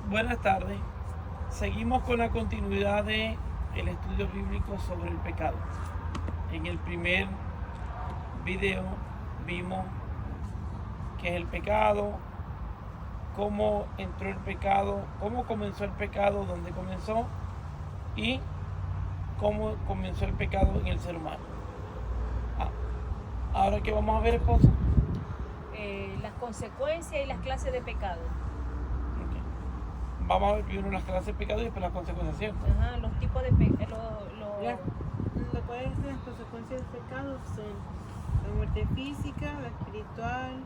Buenas tardes. Seguimos con la continuidad de el estudio bíblico sobre el pecado. En el primer video vimos qué es el pecado, cómo entró el pecado, cómo comenzó el pecado, dónde comenzó y cómo comenzó el pecado en el ser humano. Ahora que vamos a ver, esposa. Las consecuencias y las clases de pecado. Okay. Vamos a ver primero las clases de pecado y después las consecuencias, ¿cierto? Ajá, los tipos de pecado. Lo cual es las consecuencias del pecado son la muerte física, la espiritual,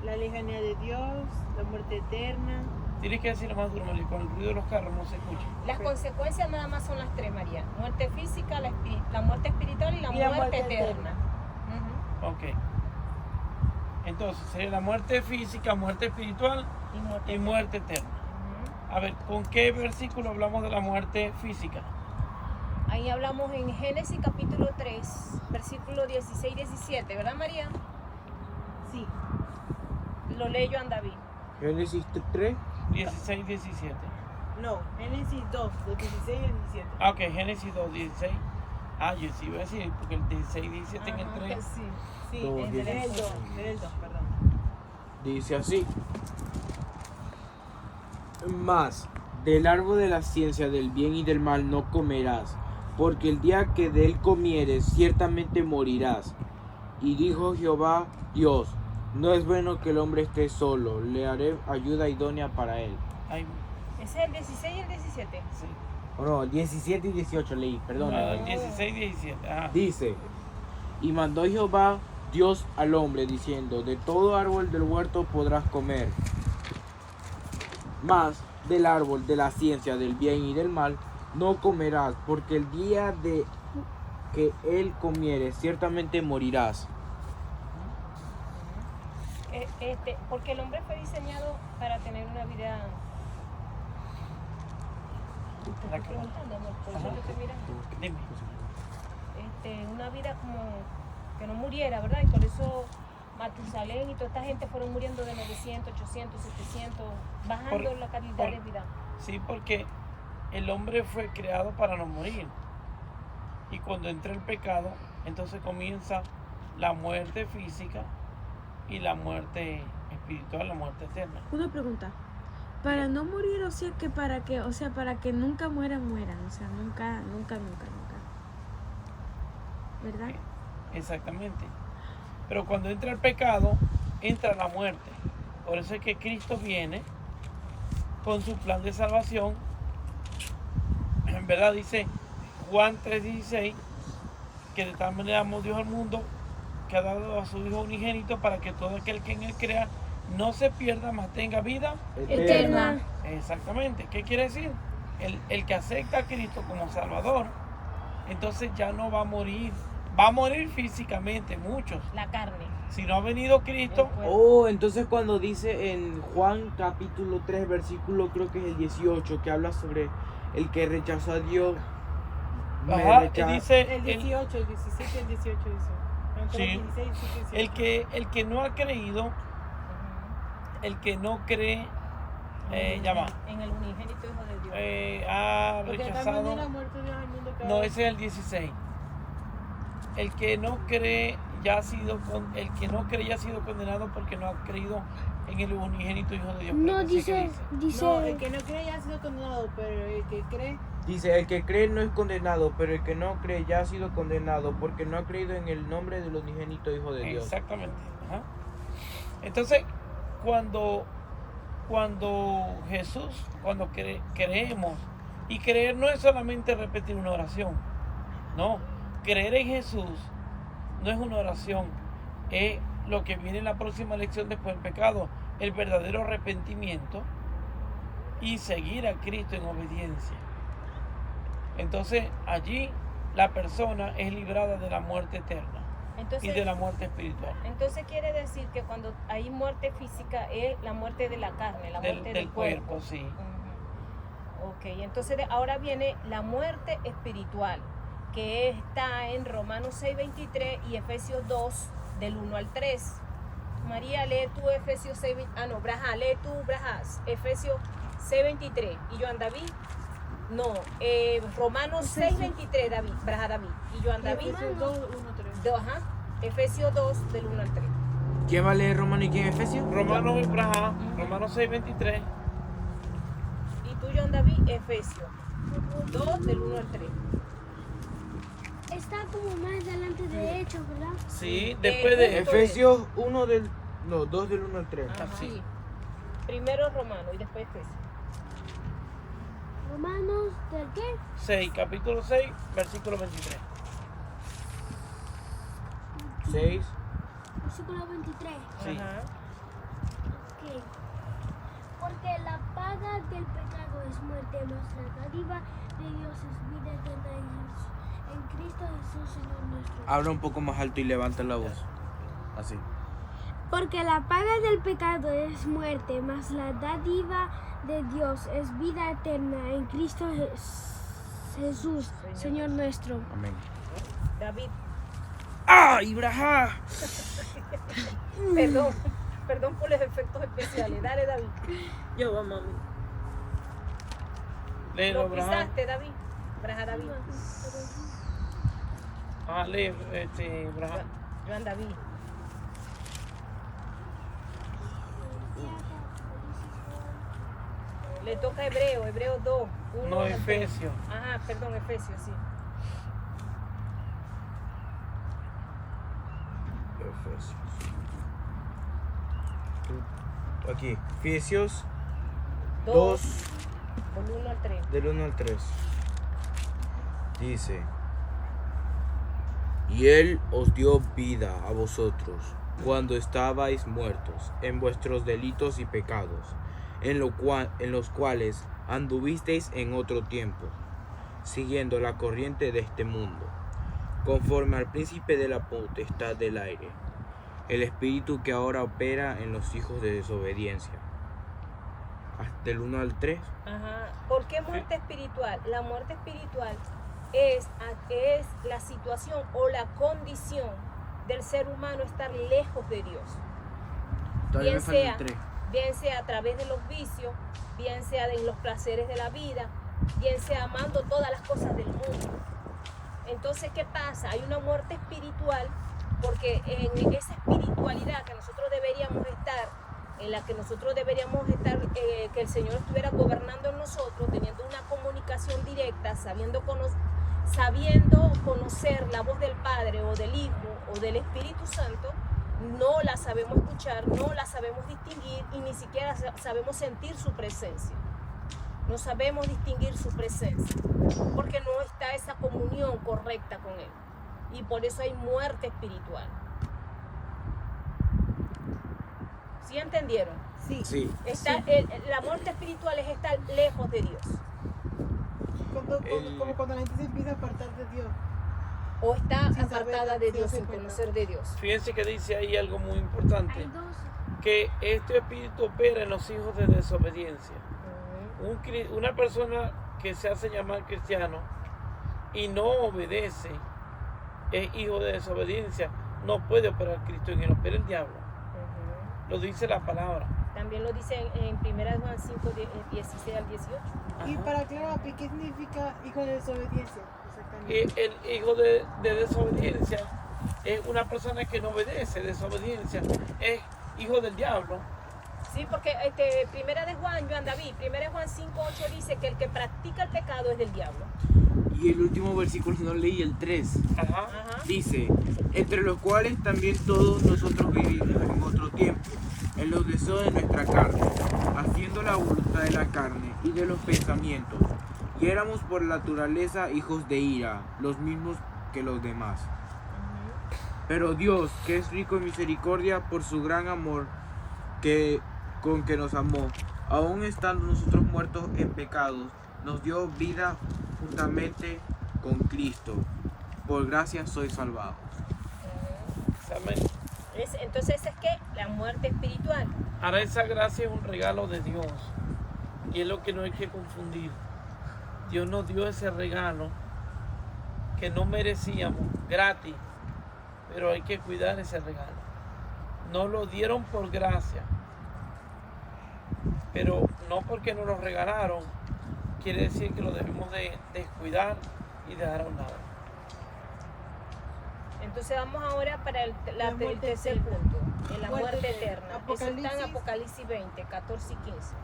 la lejanía de Dios, la muerte eterna. Tienes que decirlo más duro, María, con el ruido de los carros no se escucha. Las consecuencias nada más son las tres, María. Muerte física, la muerte espiritual y la muerte eterna. Ok. Entonces sería la muerte física, muerte espiritual y muerte eterna. A ver, ¿con qué versículo hablamos de la muerte física? Ahí hablamos en Génesis capítulo 3, versículo 16 y 17, ¿verdad, María? Sí. Lo leyó David. Génesis 3. 16 y 17. No, Génesis 2, del 16 al 17. Ah, ok, Génesis 2, 16. Ah, yo sí iba a decir, porque el 16 y 17 en el 3. Sí, Dos, en el 2, perdón. Dice así: Mas del árbol de la ciencia del bien y del mal no comerás, porque el día que de él comieres ciertamente morirás. Y dijo Jehová Dios: No es bueno que el hombre esté solo, le haré ayuda idónea para él. Ahí, ¿Ese es el 16 y el 17? sí. O no, 17 y 18 leí, perdón. No, el 16 y 17. Ajá. Dice: Y mandó Jehová Dios al hombre, diciendo: De todo árbol del huerto podrás comer, mas del árbol de la ciencia del bien y del mal no comerás, porque el día de que él comieres ciertamente morirás. Porque el hombre fue diseñado para tener una vida. Te estoy preguntando, amor, por eso te estoy mirando. Dime. Una vida como que no muriera, ¿verdad? Y por eso Matusalén y toda esta gente fueron muriendo de 900, 800, 700, bajando la calidad de vida. Sí, porque el hombre fue creado para no morir. Y cuando entra el pecado, entonces comienza la muerte física y la muerte espiritual, la muerte eterna. Una pregunta. Para no morir, o sea, para que nunca mueran, o sea, nunca. ¿Verdad? Exactamente. Pero cuando entra el pecado, entra la muerte. Por eso es que Cristo viene con su plan de salvación. En verdad dice Juan 3:16, que de tal manera amó Dios al mundo, que ha dado a su Hijo unigénito para que todo aquel que en él crea no se pierda, mas tenga vida Eterna. Exactamente. ¿Qué quiere decir? El que acepta a Cristo como Salvador, entonces ya no va a morir. Va a morir físicamente, muchos. La carne. Si no ha venido Cristo, Oh, entonces cuando dice en Juan capítulo 3 versículo creo que es el 18, que habla sobre el que rechazó a Dios, dice El 18, el 17 y el 18 dice. Sí. El 16, 17, el que no ha creído, el que no cree, llama, En el unigénito Hijo de Dios. ha Porque de tal rechazado. manera muerto Dios al mundo que No, ese es el 16. El que no cree ya ha sido condenado porque no ha creído en el unigénito Hijo de Dios. No, Creo que sí que dice. No, el que no cree ya ha sido condenado, pero el que cree. Dice: El que cree no es condenado, pero el que no cree ya ha sido condenado, porque no ha creído en el nombre del unigénito Hijo de Dios. Exactamente. Ajá. Entonces, cuando Jesús, cuando creemos, y creer no es solamente repetir una oración, no, creer en Jesús no es una oración, es lo que viene en la próxima lección después del pecado, el verdadero arrepentimiento y seguir a Cristo en obediencia. Entonces allí la persona es librada de la muerte eterna y de la muerte espiritual. Entonces quiere decir que cuando hay muerte física es la muerte de la carne, la muerte del cuerpo. Sí. Ok, entonces ahora viene la muerte espiritual, que está en Romanos 6:23 y Efesios 2, del 1 al 3. María, lee tú Efesios 6, Braja, lee tú, Brajas, Efesios 6:23. Y Joan David, no, Romanos 6:23, David, Braja David. Y Joan David, Efesios 2, 1, 3. ajá, Efesios 2, del 1 al 3. ¿Quién va a leer Romano y quién Efesios? Romanos y Braja, Romanos 6:23. Y tú, Joan David, Efesios 2, del 1 al 3. Está como más adelante de Hechos, ¿verdad? Sí, después de Efesios 1 del... No, 2 del 1 al 3. Ajá. Así. Sí. Primero Romano y después Efesios. Romanos del qué? 6, capítulo 6, versículo 23. 6. Versículo 23. Sí. Ajá. Ok. Porque la paga del pecado es muerte, mas la dádiva de Dios es vida eterna en Cristo Jesús, Señor nuestro. Habla un poco más alto y levanta la voz. Así. Porque la paga del pecado es muerte, mas la dádiva de Dios es vida eterna en Cristo Jesús, Señor nuestro. Amén. David, ¡Ah, Ibrahá! perdón por los efectos especiales. Dale, David. Yo, va, mami. Léelo, Lo Braja. pisaste, David. Braja David. Lee, Braja. Joan David. Le toca Hebreo 2. No, Efesios. Ajá, perdón, Efesios, sí. Efesios. Aquí. Efesios 2 Del 1 al 3. del 1 al 3. Dice: Y Él os dio vida a vosotros cuando estabais muertos en vuestros delitos y pecados, en los cuales anduvisteis en otro tiempo, siguiendo la corriente de este mundo, conforme al príncipe de la potestad del aire, el espíritu que ahora opera en los hijos de desobediencia. Del 1 al 3. Ajá. ¿Por qué muerte espiritual? La muerte espiritual es la situación o la condición del ser humano estar lejos de Dios. Todavía me Bien falta sea, el 3. bien sea a través de los vicios, bien sea de los placeres de la vida, bien sea amando todas las cosas del mundo. Entonces, ¿qué pasa? Hay una muerte espiritual porque en esa espiritualidad que nosotros deberíamos estar, en la que nosotros deberíamos estar, que el Señor estuviera gobernando en nosotros, teniendo una comunicación directa, sabiendo conocer la voz del Padre o del Hijo o del Espíritu Santo, no la sabemos escuchar, no la sabemos distinguir y ni siquiera sabemos sentir su presencia. No sabemos distinguir su presencia porque no está esa comunión correcta con Él. Y por eso hay muerte espiritual. ¿Sí entendieron? Sí. Sí. La muerte espiritual es estar lejos de Dios. Como cuando la gente se empieza a apartar de Dios. O está Sin saber apartada de si Dios, hace sin pecado. conocer de Dios. Fíjense que dice ahí algo muy Hay importante, dos. que este espíritu opera en los hijos de desobediencia. Una persona que se hace llamar cristiano y no obedece, es hijo de desobediencia, no puede operar Cristo en él, opera el diablo. Lo dice la palabra. También lo dice en 1 Juan 5, 16 al 18. Y Ajá. para aclarar, ¿qué significa hijo de desobediencia? Y Exactamente. el hijo de desobediencia es una persona que no obedece, desobediencia, es hijo del diablo. Sí, porque primera de Juan, Joan David, 1 Juan 5, 8 dice que el que practica el pecado es del diablo. Y el último versículo no leí, el 3. Ajá. Ajá. Dice: entre los cuales también todos nosotros vivimos en otro tiempo, en los deseos de nuestra carne, haciendo la voluntad de la carne y de los pensamientos, y éramos por naturaleza hijos de ira, los mismos que los demás. Pero Dios, que es rico en misericordia por su gran amor con que nos amó, aun estando nosotros muertos en pecados, nos dio vida juntamente con Cristo. Por gracia sois salvados. Amén. Entonces es que la muerte espiritual. Ahora esa gracia es un regalo de Dios y es lo que no hay que confundir. Dios nos dio ese regalo que no merecíamos, gratis, pero hay que cuidar ese regalo. nos lo dieron por gracia. Pero no porque nos lo regalaron, quiere decir que lo debemos de descuidar y dejar a un lado. Entonces vamos ahora para el muerte tercer eterna. punto, en la Muerte muerte eterna. eterna. Eso está en Apocalipsis. Apocalipsis 20, 14 y 15.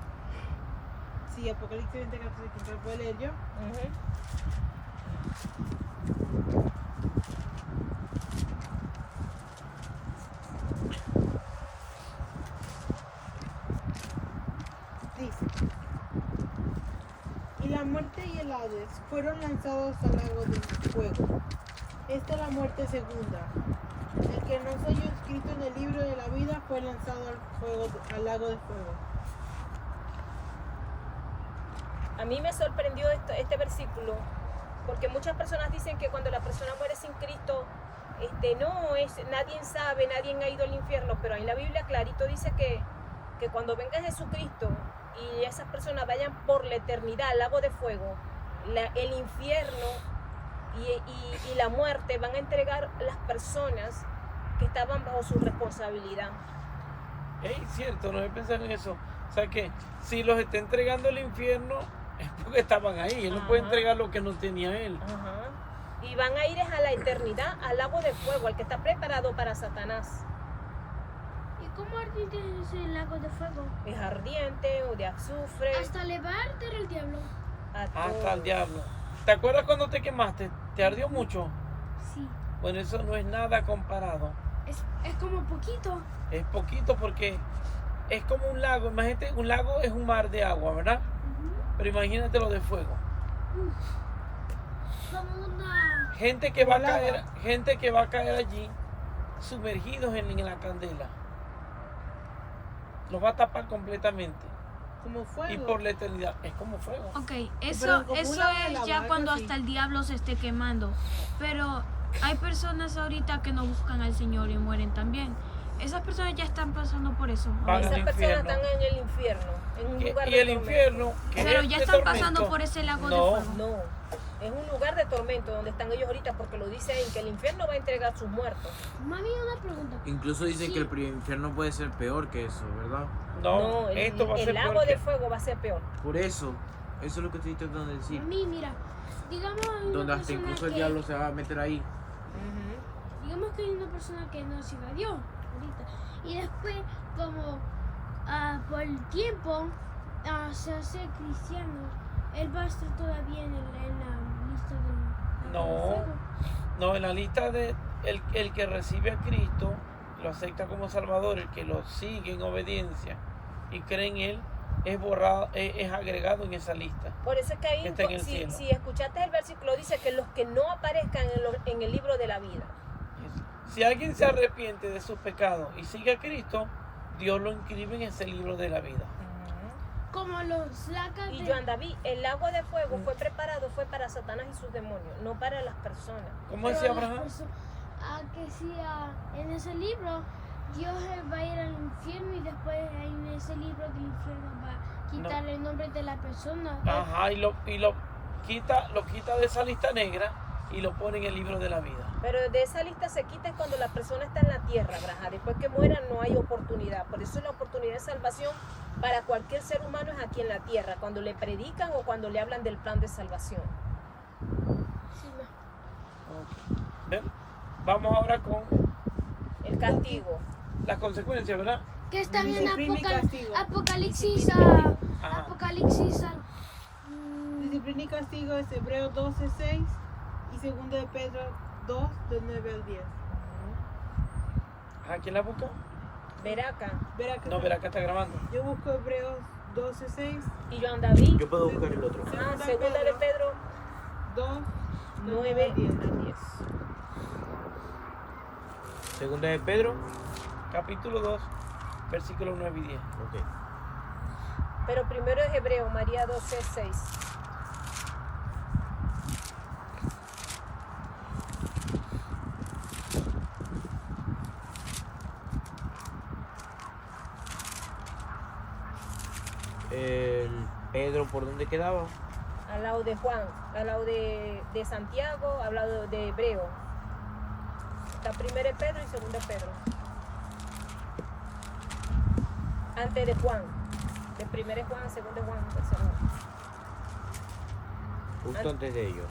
Sí, Apocalipsis 20, 14, 15. ¿Lo puedo leer yo? Ujú. Dice: Y la muerte y el Hades fueron lanzados al lago del fuego. Esta es la muerte segunda. El que no se halló escrito en el libro de la vida fue lanzado al lago de fuego. A mí me sorprendió este versículo, porque muchas personas dicen que cuando la persona muere sin Cristo, nadie sabe, nadie ha ido al infierno, pero en la Biblia clarito dice que cuando venga Jesucristo y esas personas vayan por la eternidad al lago de fuego, el infierno y la muerte van a entregar a las personas que estaban bajo su responsabilidad. Es cierto, no he pensado en eso. O sea que si los está entregando el infierno, es porque estaban ahí. Él no puede Ajá. entregar lo que no tenía él. Ajá. Y van a ir a la eternidad, al lago de fuego, al que está preparado para Satanás. ¿Y cómo ardiente es el lago de fuego? Es ardiente o de azufre. Hasta le va a arder el diablo. Hasta el diablo. ¿Te acuerdas cuando te quemaste? ¿Te ardió mucho? Sí. Bueno, eso no es nada comparado. Es como poquito. Es poquito porque es como un lago. Imagínate, un lago es un mar de agua, ¿verdad? Pero imagínate lo de fuego. Como una... Gente que va a Como caer, lava. gente que va a caer allí sumergidos en la candela. Los va a tapar completamente. Como fuego. Y por la eternidad es como fuego. Ok, Pero eso como es una de la ya vaca, cuando sí. hasta el diablo se esté quemando. Pero hay personas ahorita que no buscan al Señor y mueren también. Esas personas ya están pasando por eso. Van Esas al personas infierno. están en el infierno, en un lugar Y de el tormento. infierno, que es Pero este ya están pasando tormento, por ese lago de no, fuego. No, es un lugar de tormento donde están ellos ahorita, porque lo dice ahí, que el infierno va a entregar sus muertos. Mami, una pregunta. Incluso dicen Sí. que el infierno puede ser peor que eso, ¿verdad? No, esto va a el ser lago peor de que- fuego va a ser peor. Por eso es lo que estoy tratando de decir. Mami, mira. Digamos hay una Donde hasta persona incluso el que... diablo se va a meter ahí. Digamos que hay una persona que no sirve a Dios ahorita. Y después, como por el tiempo, se hace cristiano. Él va a estar todavía en la lista de No. fuego. No, en la lista de el que recibe a Cristo, lo acepta como Salvador, el que lo sigue en obediencia y cree en Él, es borrado, es agregado en esa lista. Por eso es que ahí, Está en el si, cielo. si escuchaste el versículo, dice que los que no aparezcan en el libro de la vida. Si alguien se arrepiente de sus pecados y sigue a Cristo, Dios lo inscribe en ese libro de la vida. Como los lacas Y de... Joan David, el lago de fuego fue preparado, fue para Satanás y sus demonios, no para las personas. ¿Cómo Pero decía las Abraham? que si en ese libro Dios va a ir al infierno y después en ese libro del infierno va a quitar el nombre de la persona. Ajá, y lo quita de esa lista negra y lo pone en el libro de la vida. Pero de esa lista se quita cuando la persona está en la tierra, Braja. Después que muera no hay oportunidad. Por eso la oportunidad de salvación para cualquier ser humano es aquí en la tierra, cuando le predican o cuando le hablan del plan de salvación. Sí, ma. ¿Ven? Vamos ahora con El castigo. las consecuencias, ¿verdad? Que están en Disciplina y castigo. Apocalipsis Ajá. Apocalipsis Disciplina y castigo es Hebreos 12:6 y 2 de Pedro 2, del 9 al 10. ¿A quién la busca? Verá acá. Verá que No, verá que está grabando. yo busco Hebreos 12:6, Y Joan David, Yo puedo buscar el otro. segunda de Pedro 2, 9 al 10. al 10. Segunda de Pedro. Capítulo 2, versículos 9 y 10. Ok. Pero primero es Hebreo, María 12:6. El Pedro, ¿por dónde quedaba? Al lado de Juan, al lado de Santiago, al lado de Hebreo. Está primero es Pedro y segundo es Pedro. antes de Juan. De 1 Juan, 2 Juan, 3 Juan. Justo antes de ellos.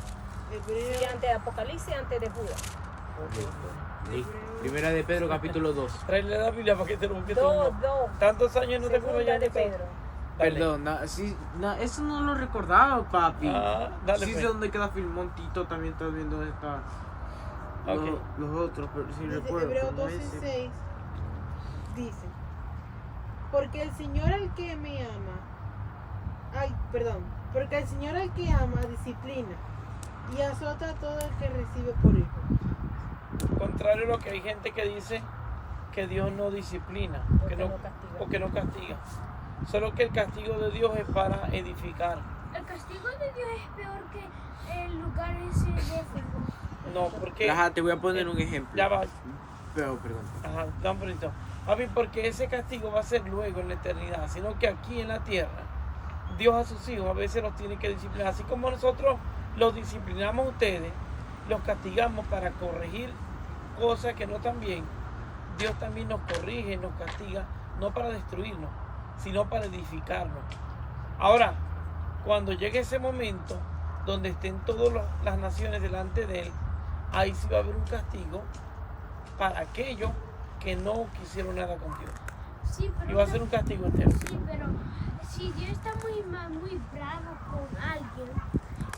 Y Hebreo, antes de Apocalipsis, antes de Judas. Sí. Primera de Pedro, capítulo 2. Tráele la Biblia para que te lo busques tú. Dos. Tantos años no te acuerdas Segunda ya de eso. Pedro. Dale. Perdón, eso no lo recordaba, papi. Dale, Sí pues. sé dónde queda Filmontito, también estás viendo dónde está. Ok. Los otros, pero sí dice recuerdo. Hebreo pero no 12, ese. 6, dice, porque el Señor al que me ama, porque el Señor al que ama disciplina y azota a todo el que recibe por hijo. Contrario a lo que hay gente que dice que Dios no disciplina, Porque no castiga. o que no castiga. Solo que el castigo de Dios es para edificar. El castigo de Dios es peor que el lugar ese de fuego. No, porque... Ajá, te voy a poner un ejemplo. Ya va. Pero, perdón. Ajá, da un poquito. Papi, porque ese castigo va a ser luego en la eternidad, sino que aquí en la tierra, Dios a sus hijos a veces los tiene que disciplinar. Así como nosotros los disciplinamos a ustedes, los castigamos para corregir cosas que no están bien, Dios también nos corrige, nos castiga, no para destruirnos, sino para edificarnos. Ahora, cuando llegue ese momento donde estén todas las naciones delante de Él, ahí sí va a haber un castigo para aquellos que no quisieron nada con Dios. Sí, pero Y va a ser un castigo eterno. sí, pero si Dios está muy bravo con alguien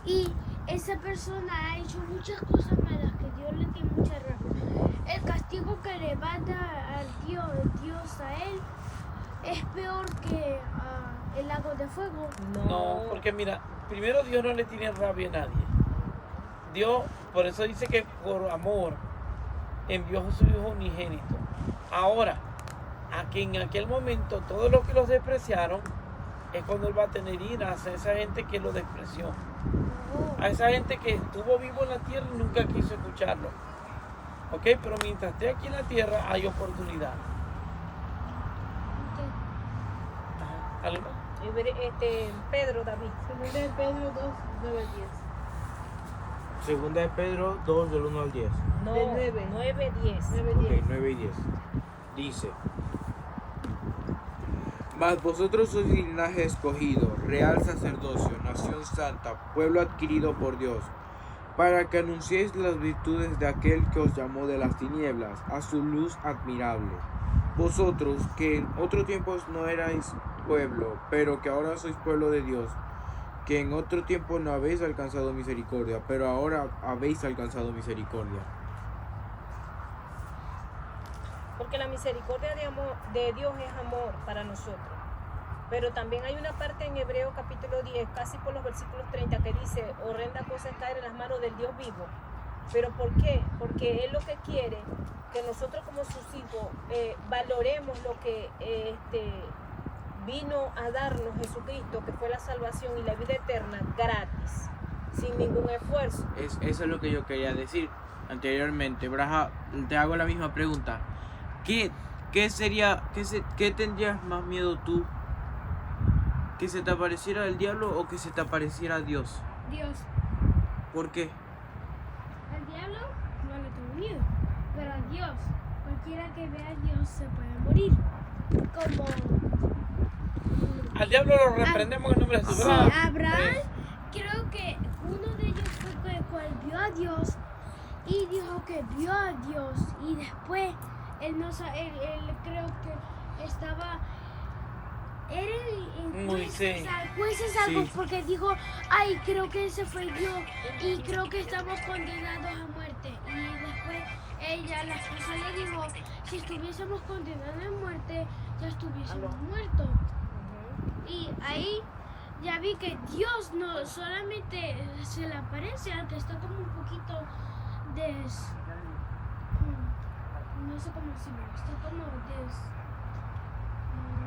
y esa persona ha hecho muchas cosas malas que Dios le tiene mucha rabia, el castigo que le va a dar al Dios a él es peor que el lago de fuego. No, porque mira, primero Dios no le tiene rabia a nadie. Dios, por eso dice que por amor envió a su Hijo unigénito. Ahora, a que en aquel momento todos los que los despreciaron, es cuando Él va a tener ira hacia esa gente que lo despreció. A esa gente que estuvo vivo en la tierra y nunca quiso escucharlo. ¿Ok? Pero mientras esté aquí en la tierra hay oportunidad. Ajá. ¿Algo más? Pedro, David. Segunda de Pedro 2, 9 al 10. Segunda de Pedro 2, del 1 al 10. No, Del 9. 9, 10. 9, Ok, 10. 9 y 10. Dice: Mas vosotros sois linaje escogido, real sacerdocio, nación santa, pueblo adquirido por Dios, para que anunciéis las virtudes de aquel que os llamó de las tinieblas a su luz admirable. Vosotros que en otro tiempo no erais pueblo, pero que ahora sois pueblo de Dios, que en otro tiempo no habéis alcanzado misericordia, pero ahora habéis alcanzado misericordia. Porque la misericordia de Dios es amor para nosotros. Pero también hay una parte en Hebreo capítulo 10, casi por los versículos 30, que dice, horrenda cosa es caer en las manos del Dios vivo. ¿Pero por qué? Porque Él lo que quiere, que nosotros como sus hijos valoremos lo que vino a darnos Jesucristo, que fue la salvación y la vida eterna gratis, sin ningún esfuerzo. Eso es lo que yo quería decir anteriormente. Braja, te hago la misma pregunta. ¿Qué tendrías más miedo tú? ¿Que se te apareciera el diablo o que se te apareciera Dios? Dios. ¿Por qué? Al diablo no le tengo miedo, pero a Dios, cualquiera que vea a Dios se puede morir. Como Al diablo lo reprendemos en nombre de Jesús. sí, ¿verdad? Abraham, creo que uno de ellos fue el cual vio a Dios y dijo que vio a Dios y después él creo que estaba Moisés. jueces algo Sí. porque dijo, ay, creo que ese fue Dios y creo que estamos condenados a muerte. Y después la esposa le dijo, si estuviésemos condenados a muerte, ya estuviésemos muertos. Y ahí ya vi que Dios no solamente se le aparece, aunque está como un poquito no sé cómo decirlo, está como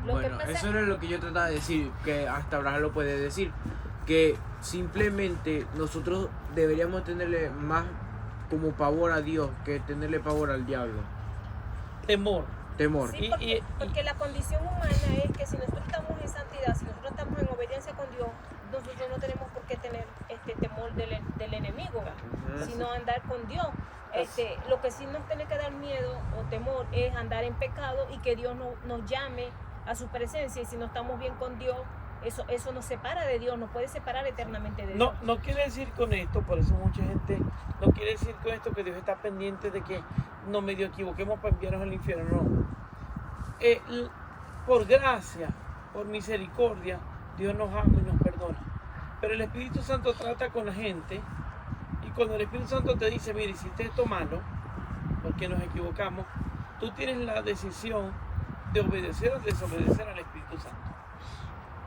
Lo que Bueno, pasa- eso era lo que yo trataba de decir, que hasta Abraham lo puede decir, que simplemente nosotros deberíamos tenerle más como pavor a Dios que tenerle pavor al diablo. Temor. Temor. Sí, porque la condición humana es que si nosotros estamos en santidad, si nosotros estamos en obediencia con Dios, nosotros no tenemos por qué tener temor del enemigo, sino andar con Dios. Lo que sí nos tiene que dar miedo o temor es andar en pecado y que Dios nos llame a su presencia, y si no estamos bien con Dios, eso nos separa de Dios, nos puede separar eternamente de Dios. No quiere decir con esto, por eso mucha gente no quiere decir con esto que Dios está pendiente de que nos medio equivoquemos para enviarnos al infierno, no. Por gracia, por misericordia, Dios nos ama y nos perdona. Pero el Espíritu Santo trata con la gente, y cuando el Espíritu Santo te dice, mire, hiciste esto malo, porque nos equivocamos, tú tienes la decisión de obedecer o desobedecer al Espíritu Santo.